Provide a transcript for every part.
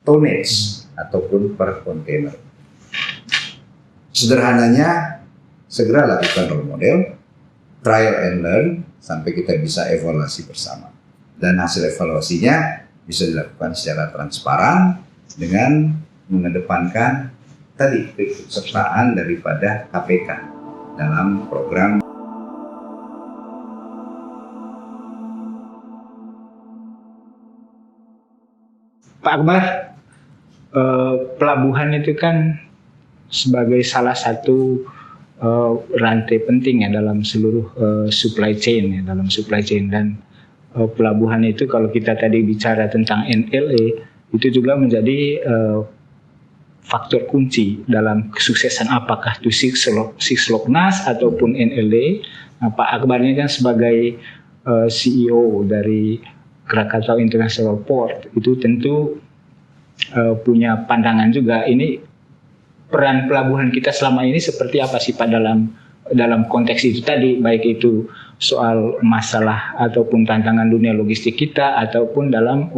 tonnage ataupun per kontainer. Sederhananya, segera lakukan role model, trial and learn, sampai kita bisa evaluasi bersama. Dan hasil evaluasinya bisa dilakukan secara transparan dengan mengedepankan tadi keikutsertaan daripada KPK dalam program. Pak Akbar, pelabuhan itu kan sebagai salah satu rantai penting ya dalam seluruh supply chain dan pelabuhan itu kalau kita tadi bicara tentang NLA itu juga menjadi faktor kunci dalam kesuksesan apakah itu Sisloknas ataupun NLA. Nah, Pak Akbar ini kan sebagai CEO dari Krakatau International Port itu tentu punya pandangan juga ini peran pelabuhan kita selama ini seperti apa sih Pak dalam konteks itu tadi, baik itu soal masalah ataupun tantangan dunia logistik kita ataupun dalam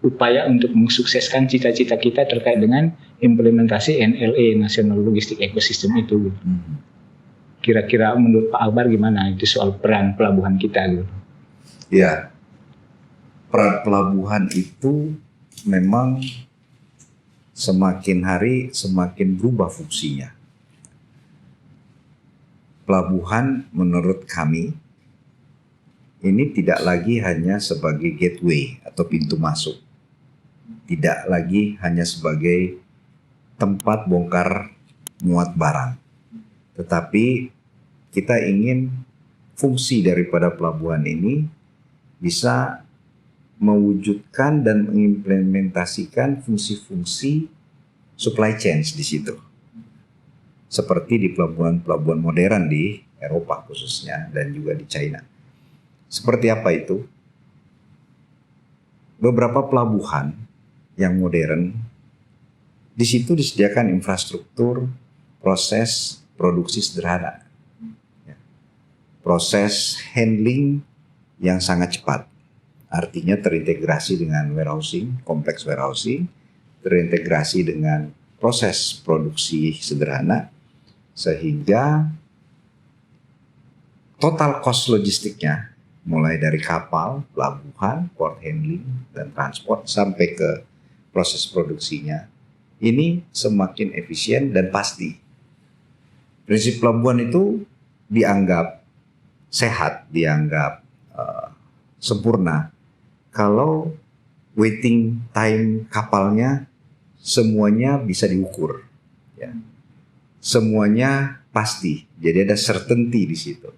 upaya untuk mensukseskan cita-cita kita terkait dengan implementasi NLA National Logistic Ecosystem itu. Kira-kira menurut Pak Akbar gimana itu soal peran pelabuhan kita gitu? Ya, peran pelabuhan itu memang semakin hari semakin berubah fungsinya. Pelabuhan menurut kami ini tidak lagi hanya sebagai gateway atau pintu masuk. Tidak lagi hanya sebagai tempat bongkar muat barang. Tetapi kita ingin fungsi daripada pelabuhan ini bisa mewujudkan dan mengimplementasikan fungsi-fungsi supply chain di situ. Seperti di pelabuhan-pelabuhan modern di Eropa khususnya dan juga di China. Seperti apa itu? Beberapa pelabuhan yang modern di situ disediakan infrastruktur proses produksi sederhana. Proses handling yang sangat cepat. Artinya terintegrasi dengan warehousing, kompleks warehousing, terintegrasi dengan proses produksi sederhana, sehingga total cost logistiknya mulai dari kapal, pelabuhan, port handling, dan transport sampai ke proses produksinya ini semakin efisien dan pasti. Prinsip pelabuhan itu dianggap sehat, dianggap sempurna kalau waiting time kapalnya semuanya bisa diukur, ya. Semuanya pasti, jadi ada certainty di situ.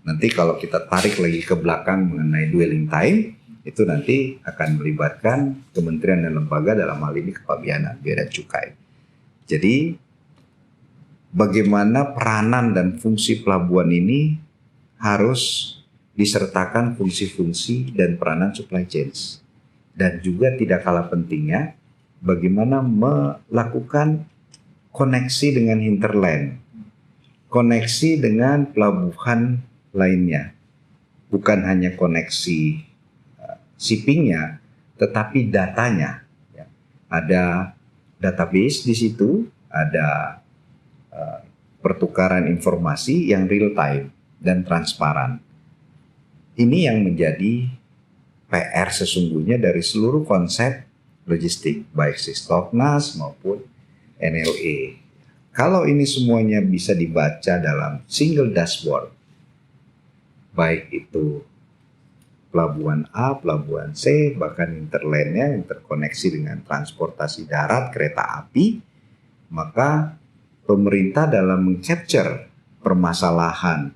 Nanti kalau kita tarik lagi ke belakang mengenai dwelling time, itu nanti akan melibatkan kementerian dan lembaga, dalam hal ini Kepabianan, Bea dan Cukai. Jadi bagaimana peranan dan fungsi pelabuhan ini harus disertakan fungsi-fungsi dan peranan supply chains. Dan juga tidak kalah pentingnya bagaimana melakukan koneksi dengan hinterland, koneksi dengan pelabuhan lainnya. Bukan hanya koneksi shippingnya, tetapi datanya. Ya. Ada database di situ, ada pertukaran informasi yang real time dan transparan. Ini yang menjadi PR sesungguhnya dari seluruh konsep logistik, baik Sisloknas maupun NLA. Kalau ini semuanya bisa dibaca dalam single dashboard, baik itu pelabuhan A, pelabuhan C, bahkan interlandnya interkoneksi dengan transportasi darat, kereta api, maka pemerintah dalam mengcapture permasalahan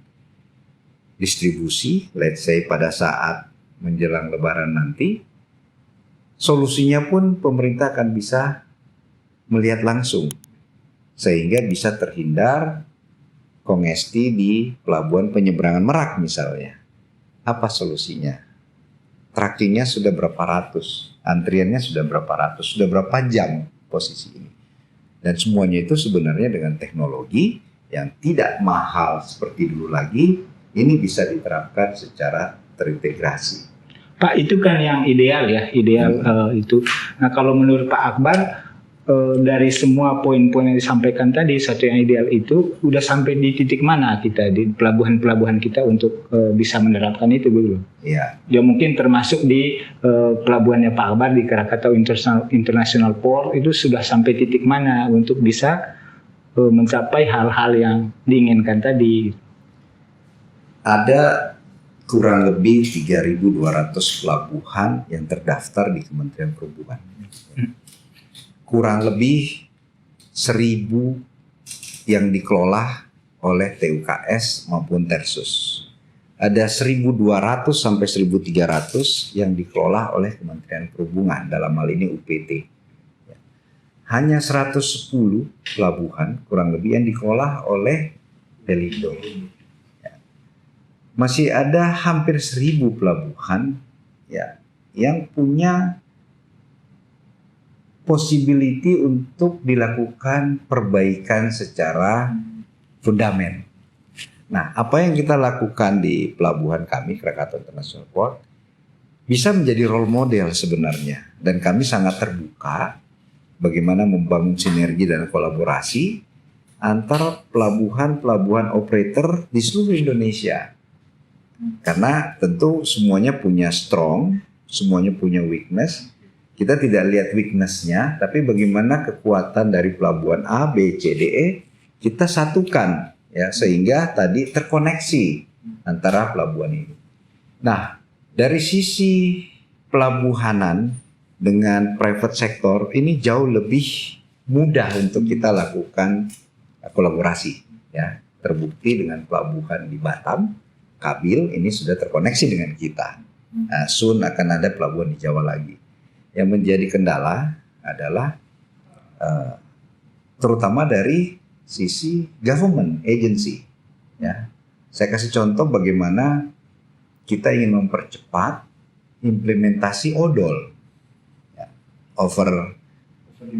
distribusi, let's say pada saat menjelang Lebaran nanti, solusinya pun pemerintah akan bisa melihat langsung, sehingga bisa terhindar kongesti di pelabuhan penyeberangan Merak misalnya. Apa solusinya? Trackingnya sudah berapa ratus, antriannya sudah berapa ratus, sudah berapa jam posisi ini. Dan semuanya itu sebenarnya dengan teknologi yang tidak mahal seperti dulu lagi, ini bisa diterapkan secara terintegrasi. Pak, itu kan yang ideal ya, itu. Nah, kalau menurut Pak Akbar, dari semua poin-poin yang disampaikan tadi, satu yang ideal itu udah sampai di titik mana kita di pelabuhan-pelabuhan kita untuk bisa menerapkan itu dulu? Iya. Ya mungkin termasuk di pelabuhannya Pak Akbar di Krakatau International Port itu sudah sampai titik mana untuk bisa mencapai hal-hal yang diinginkan tadi. Ada kurang lebih 3.200 pelabuhan yang terdaftar di Kementerian Perhubungan. Kurang lebih 1.000 yang dikelola oleh TUKS maupun Tersus. Ada 1.200 sampai 1.300 yang dikelola oleh Kementerian Perhubungan, dalam hal ini UPT. Hanya 110 pelabuhan kurang lebih yang dikelola oleh Pelindo. Masih ada hampir 1.000 pelabuhan ya yang punya possibility untuk dilakukan perbaikan secara fundament. Nah, apa yang kita lakukan di pelabuhan kami, Krakatau International Port, bisa menjadi role model sebenarnya. Dan kami sangat terbuka bagaimana membangun sinergi dan kolaborasi antara pelabuhan-pelabuhan operator di seluruh Indonesia. Karena tentu semuanya punya strong, semuanya punya weakness. Kita tidak lihat weakness-nya, tapi bagaimana kekuatan dari pelabuhan A, B, C, D, E kita satukan ya sehingga tadi terkoneksi antara pelabuhan ini. Nah, dari sisi pelabuhanan dengan private sector ini jauh lebih mudah untuk kita lakukan kolaborasi ya. Terbukti dengan pelabuhan di Batam, Kabil ini sudah terkoneksi dengan kita. Nah, soon akan ada pelabuhan di Jawa lagi. Yang menjadi kendala adalah terutama dari sisi government agency. Ya, saya kasih contoh bagaimana kita ingin mempercepat implementasi odol, ya, over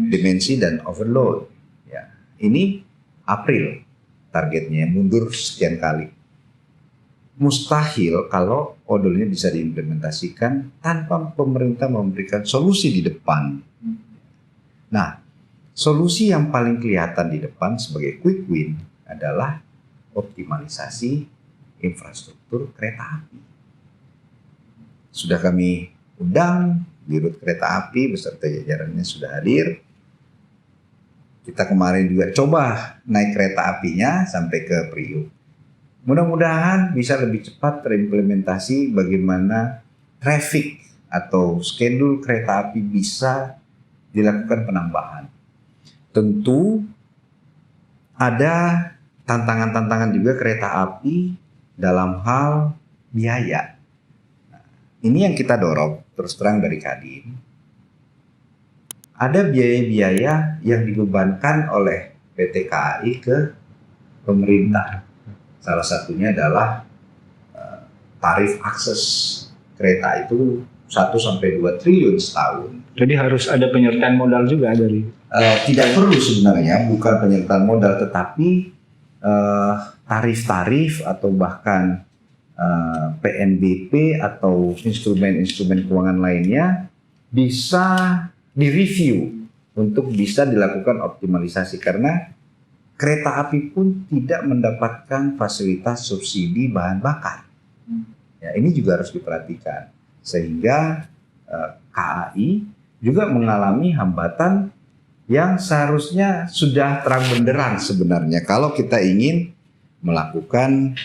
dimensi dan overload. Ya, ini April targetnya, mundur sekian kali. Mustahil kalau odol ini bisa diimplementasikan tanpa pemerintah memberikan solusi di depan. Nah, solusi yang paling kelihatan di depan sebagai quick win adalah optimalisasi infrastruktur kereta api. Sudah kami undang Dirut Kereta Api beserta jajarannya sudah hadir. Kita kemarin juga coba naik kereta apinya sampai ke Priuk. Mudah-mudahan bisa lebih cepat terimplementasi bagaimana traffic atau schedule kereta api bisa dilakukan penambahan. Tentu ada tantangan-tantangan juga kereta api dalam hal biaya. Nah, ini yang kita dorong terus terang dari Kadin. Ada biaya-biaya yang dibebankan oleh PT KAI ke pemerintah. Salah satunya adalah tarif akses kereta itu 1-2 triliun setahun. Jadi harus ada penyertaan modal juga dari? Tidak perlu sebenarnya, bukan penyertaan modal, tetapi tarif-tarif atau bahkan PNBP atau instrumen-instrumen keuangan lainnya bisa direview untuk bisa dilakukan optimalisasi karena kereta api pun tidak mendapatkan fasilitas subsidi bahan bakar. Ya, ini juga harus diperhatikan. Sehingga KAI juga mengalami hambatan yang seharusnya sudah terang benderang sebenarnya. Kalau kita ingin melakukan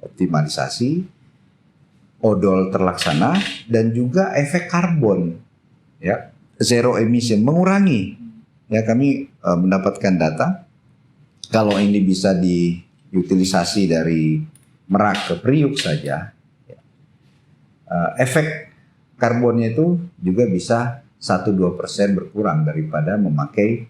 optimalisasi, odol terlaksana, dan juga efek karbon, ya, zero emission, mengurangi. Ya, kami mendapatkan data kalau ini bisa diutilisasi dari Merak ke Priuk saja, ya, efek karbonnya itu juga bisa 1-2% berkurang daripada memakai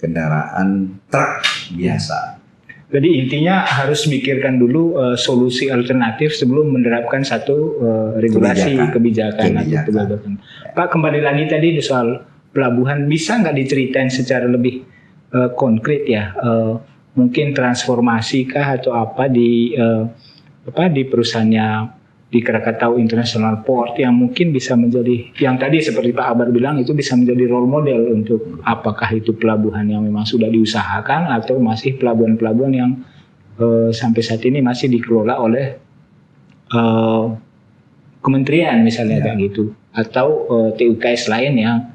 kendaraan truk biasa. Jadi intinya harus mikirkan dulu solusi alternatif sebelum menerapkan satu regulasi kebijakan. Atau kebijakan. Pak, kembali lagi tadi soal pelabuhan, bisa nggak diceritain secara lebih konkret ya, mungkin transformasi kah atau apa di perusahaannya di Krakatau International Port yang mungkin bisa menjadi, yang tadi seperti Pak Akbar bilang, itu bisa menjadi role model untuk apakah itu pelabuhan yang memang sudah diusahakan atau masih pelabuhan-pelabuhan yang sampai saat ini masih dikelola oleh kementerian misalnya kayak gitu, atau TUKS lain yang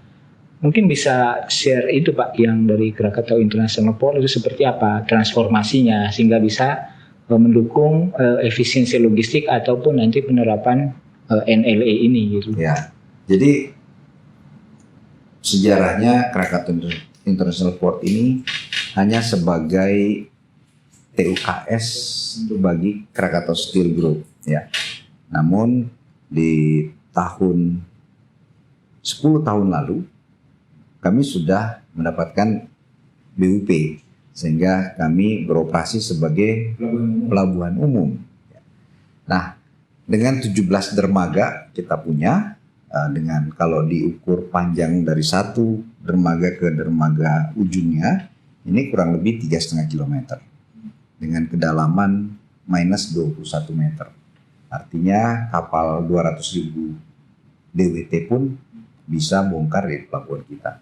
mungkin bisa share itu Pak, yang dari Krakatau International Port itu seperti apa transformasinya sehingga bisa mendukung efisiensi logistik ataupun nanti penerapan NLA ini gitu. Ya, jadi sejarahnya Krakatau International Port ini hanya sebagai TUKS bagi Krakatau Steel Group, ya. Namun di 10 tahun lalu kami sudah mendapatkan BUP sehingga kami beroperasi sebagai pelabuhan umum. Nah, dengan 17 dermaga kita punya, dengan kalau diukur panjang dari satu dermaga ke dermaga ujungnya, ini kurang lebih 3,5 km dengan kedalaman minus 21 meter. Artinya kapal 200.000 DWT pun bisa bongkar di pelabuhan kita.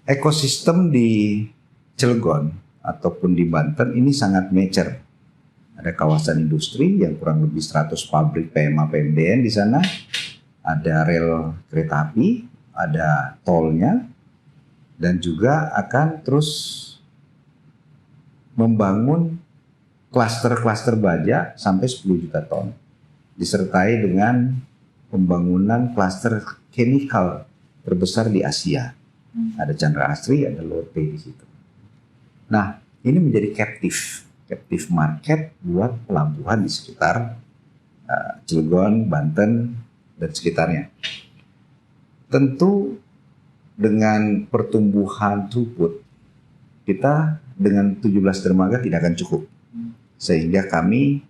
Ekosistem di Cilegon ataupun di Banten ini sangat mature. Ada kawasan industri yang kurang lebih 100 pabrik PMA PMDN di sana. Ada rel kereta api, ada tolnya, dan juga akan terus membangun klaster-klaster baja sampai 10 juta ton. Disertai dengan pembangunan klaster chemical terbesar di Asia. Ada Chandra Asri, ada Lotte di situ. Nah, ini menjadi captive market buat pelabuhan di sekitar Cilegon, Banten, dan sekitarnya. Tentu dengan pertumbuhan throughput, kita dengan 17 dermaga tidak akan cukup. Sehingga kami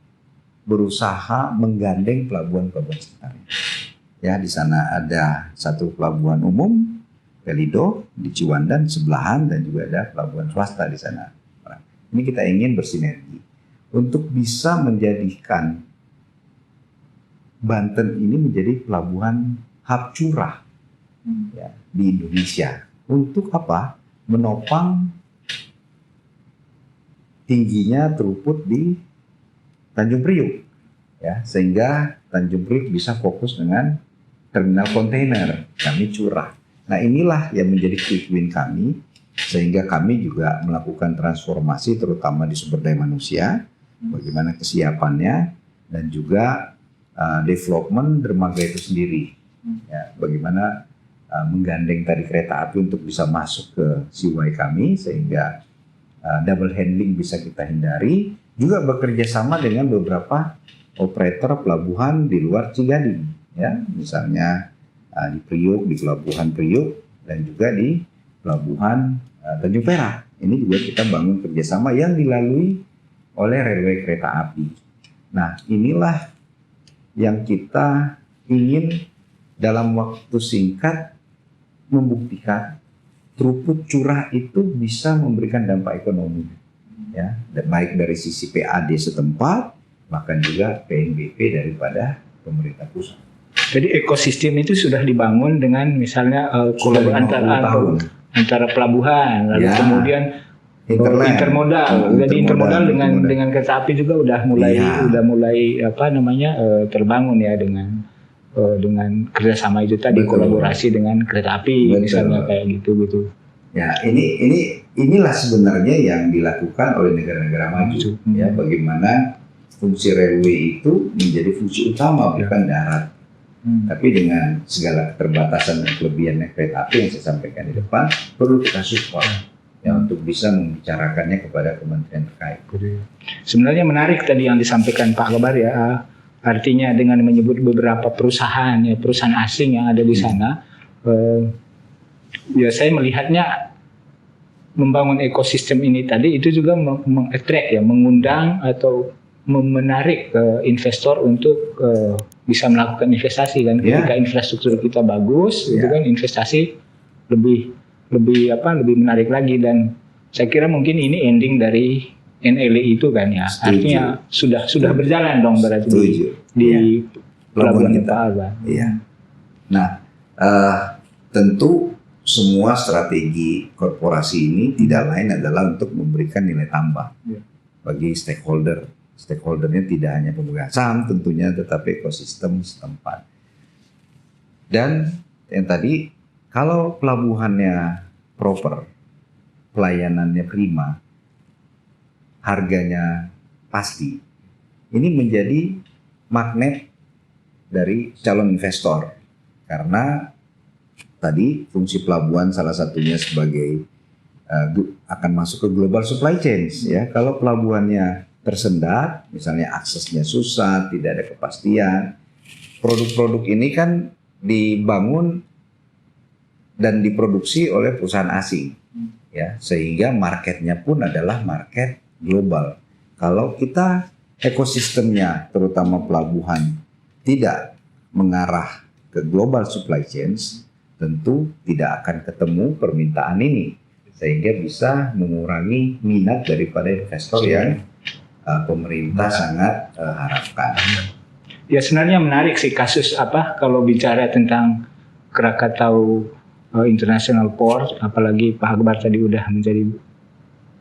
berusaha menggandeng pelabuhan-pelabuhan sekitarnya. Ya, di sana ada satu pelabuhan umum, Pelindo di Ciwandan sebelahan, dan juga ada pelabuhan swasta di sana. Ini kita ingin bersinergi untuk bisa menjadikan Banten ini menjadi pelabuhan hub curah ya, di Indonesia. Untuk apa? Menopang tingginya throughput di Tanjung Priuk, ya, sehingga Tanjung Priuk bisa fokus dengan terminal kontainer kami curah. Nah, inilah yang menjadi quick win kami, sehingga kami juga melakukan transformasi terutama di sumber daya manusia, bagaimana kesiapannya, dan juga development dermaga itu sendiri, ya, bagaimana menggandeng tadi kereta api untuk bisa masuk ke seaway kami sehingga double handling bisa kita hindari, juga bekerja sama dengan beberapa operator pelabuhan di luar Cigading, ya, misalnya di Priuk, di pelabuhan Priuk, dan juga di pelabuhan Tanjung Perak. Ini juga kita bangun kerjasama yang dilalui oleh relay kereta api. Nah, inilah yang kita ingin dalam waktu singkat membuktikan throughput curah itu bisa memberikan dampak ekonomi, ya, baik dari sisi PAD setempat, bahkan juga PNBP daripada pemerintah pusat. Jadi ekosistem itu sudah dibangun dengan misalnya kolaborasi antara pelabuhan, lalu kemudian intermodal. Jadi intermodal dengan kereta api juga udah mulai terbangun ya dengan kerjasama itu tadi. Betul. Kolaborasi dengan kereta api. Betul. Misalnya kayak gitu. Ya, inilah sebenarnya yang dilakukan oleh negara-negara maju. Ya, bagaimana fungsi railway itu menjadi fungsi utama, bukan darat. Tapi dengan segala keterbatasan dan kelebihan kereta api yang saya sampaikan di depan, perlu kita support ya untuk bisa membicarakannya kepada kementerian terkait. Sebenarnya menarik tadi yang disampaikan Pak Akbar ya, artinya dengan menyebut beberapa perusahaan asing yang ada di sana, ya saya melihatnya membangun ekosistem ini tadi itu juga meng-attract ya, mengundang atau menarik investor untuk bisa melakukan investasi kan. Ketika infrastruktur kita bagus, itu kan investasi lebih menarik lagi, dan saya kira mungkin ini ending dari NLE itu kan ya. Setuju. Artinya sudah berjalan dong berarti Setuju. di Iya. pelabuhan kita. Pak Albar. Iya. Nah, tentu semua strategi korporasi ini tidak lain adalah untuk memberikan nilai tambah bagi stakeholder. Stakeholdernya tidak hanya pemegang saham tentunya, tetapi ekosistem setempat. Dan yang tadi, kalau pelabuhannya proper, pelayanannya prima, harganya pasti, ini menjadi magnet dari calon investor. Karena tadi fungsi pelabuhan salah satunya sebagai akan masuk ke global supply chain ya. Kalau pelabuhannya tersendat, misalnya aksesnya susah, tidak ada kepastian, produk-produk ini kan dibangun dan diproduksi oleh perusahaan asing ya, sehingga marketnya pun adalah market global. Kalau kita ekosistemnya terutama pelabuhan tidak mengarah ke global supply chains, tentu tidak akan ketemu permintaan ini, sehingga bisa mengurangi minat daripada investor yang pemerintah sangat harapkan. Ya sebenarnya menarik sih kasus kalau bicara tentang Krakatau International Port, apalagi Pak Akbar tadi udah menjadi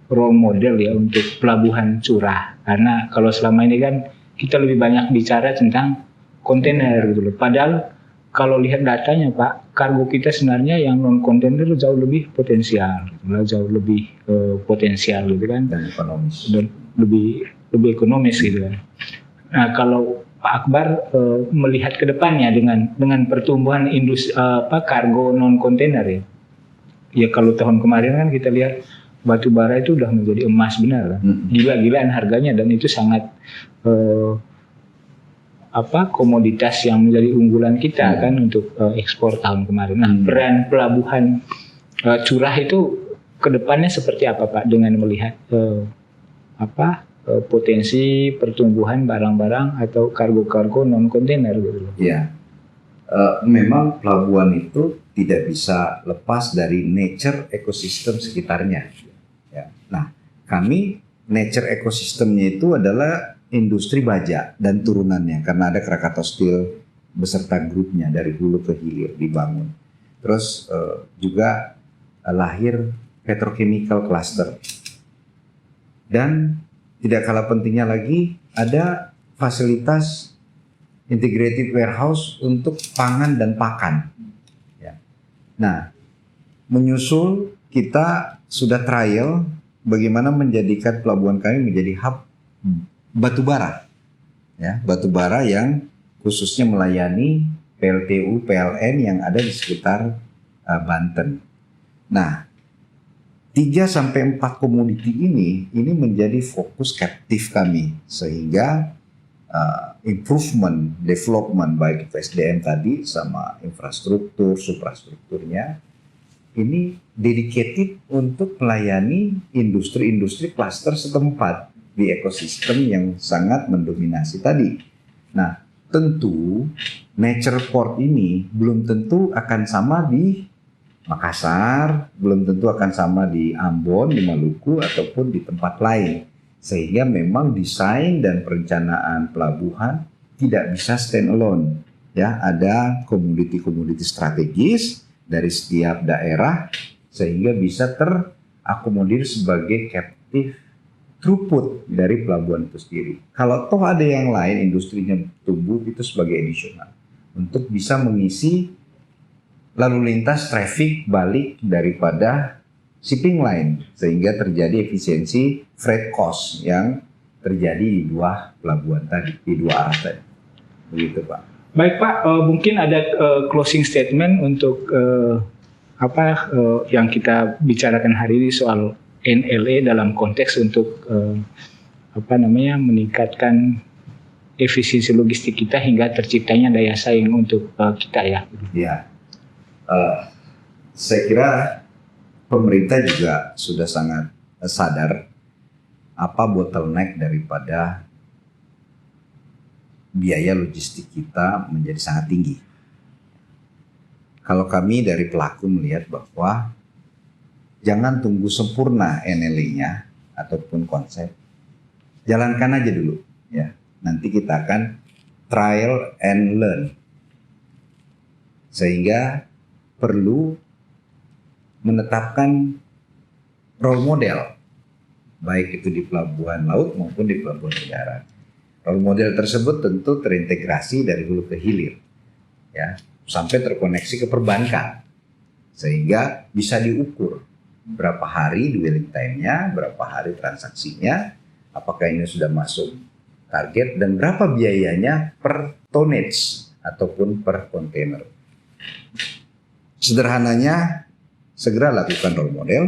role model ya untuk pelabuhan curah. Karena kalau selama ini kan kita lebih banyak bicara tentang kontainer gitu loh. Padahal kalau lihat datanya Pak, kargo kita sebenarnya yang non kontainer jauh lebih potensial, jauh lebih potensial gitu kan. Dan ekonomis. Dan lebih ekonomis gitu kan. Nah kalau Pak Akbar melihat ke depannya dengan pertumbuhan industri kargo non kontainer ya. Ya kalau tahun kemarin kan kita lihat batu bara itu udah menjadi emas benar kan. Gila-gilaan harganya dan itu sangat komoditas yang menjadi unggulan kita kan untuk ekspor tahun kemarin. Nah, peran pelabuhan curah itu ke depannya seperti apa Pak dengan melihat potensi pertumbuhan barang-barang atau kargo-kargo non kontainer gitu loh. Ya, memang pelabuhan itu tidak bisa lepas dari nature ekosistem sekitarnya. Ya. Nah, kami nature ekosistemnya itu adalah industri baja dan turunannya, karena ada Krakatau Steel beserta grupnya dari hulu ke hilir dibangun. Terus juga lahir petrochemical cluster. Dan tidak kalah pentingnya lagi ada fasilitas integrated warehouse untuk pangan dan pakan. Ya. Nah, menyusul kita sudah trial bagaimana menjadikan pelabuhan kami menjadi hub batubara. Ya, batubara yang khususnya melayani PLTU, PLN yang ada di sekitar Banten. Nah, 3-4 komoditi ini menjadi fokus captive kami, sehingga improvement, development baik itu SDM tadi sama infrastruktur, suprastrukturnya ini dedicated untuk melayani industri-industri klaster setempat di ekosistem yang sangat mendominasi tadi. Nah, tentu nature port ini belum tentu akan sama di Makassar, belum tentu akan sama di Ambon, di Maluku, ataupun di tempat lain. Sehingga memang desain dan perencanaan pelabuhan tidak bisa stand alone. Ya, ada komoditi-komoditi strategis dari setiap daerah sehingga bisa terakomodir sebagai captive throughput dari pelabuhan itu sendiri. Kalau toh ada yang lain industrinya tumbuh, itu sebagai additional untuk bisa mengisi lalu lintas traffic balik daripada shipping line, sehingga terjadi efisiensi freight cost yang terjadi di dua pelabuhan tadi, di dua arah tadi. Begitu Pak. Baik Pak, mungkin ada closing statement untuk yang kita bicarakan hari ini soal NLE dalam konteks untuk meningkatkan efisiensi logistik kita hingga terciptanya daya saing untuk kita ya. Ya. Saya kira pemerintah juga sudah sangat sadar apa bottleneck daripada biaya logistik kita menjadi sangat tinggi. Kalau kami dari pelaku melihat bahwa jangan tunggu sempurna NLE-nya ataupun konsep, jalankan aja dulu ya. Nanti kita akan trial and learn. Sehingga perlu menetapkan role model, baik itu di pelabuhan laut maupun di pelabuhan udara. Role model tersebut tentu terintegrasi dari hulu ke hilir, ya, sampai terkoneksi ke perbankan, sehingga bisa diukur berapa hari dwelling time-nya, berapa hari transaksinya, apakah ini sudah masuk target, dan berapa biayanya per tonnage ataupun per kontainer. Sederhananya, segera lakukan role model,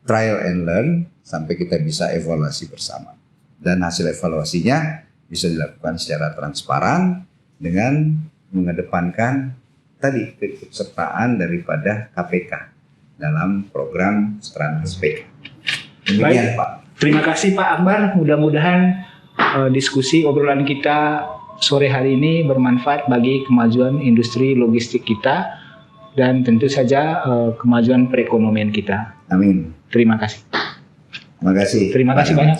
trial and learn, sampai kita bisa evaluasi bersama. Dan hasil evaluasinya bisa dilakukan secara transparan dengan mengedepankan tadi keikutsertaan daripada KPK dalam program Stranspek. Demikian, Pak. Terima kasih Pak Akbar. Mudah-mudahan diskusi obrolan kita sore hari ini bermanfaat bagi kemajuan industri logistik kita dan tentu saja kemajuan perekonomian kita. Amin. Terima kasih. Terima kasih. Terima kasih banyak.